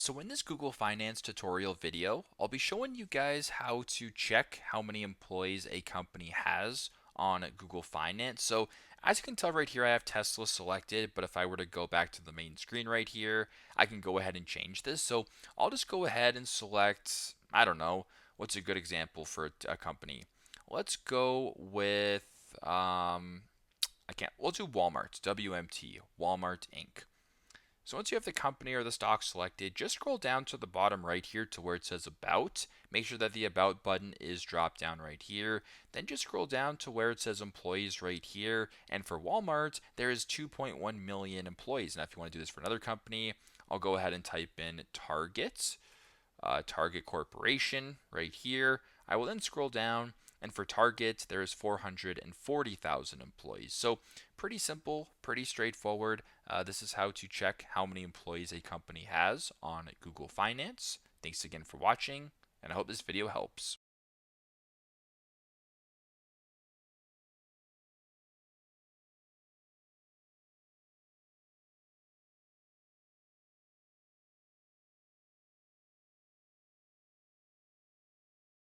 So in this Google Finance tutorial video, I'll be showing you guys how to check how many employees a company has on Google Finance. So as you can tell right here, I have Tesla selected, but if I were to go back to the main screen right here, I can go ahead and change this. So I'll just go ahead and select, I don't know, what's a good example for a company? Let's go with, I can't, we'll do Walmart, WMT, Walmart Inc. So once you have the company or the stock selected, just scroll down to the bottom right here to where it says About. Make sure that the About button is dropped down right here. Then just scroll down to where it says Employees right here. And for Walmart, there is 2.1 million employees. Now, if you want to do this for another company, I'll go ahead and type in Target. Target Corporation right here. I will then scroll down, and for Target, there is 440,000 employees. So pretty simple, pretty straightforward. This is how to check how many employees a company has on Google Finance. Thanks again for watching, and I hope this video helps.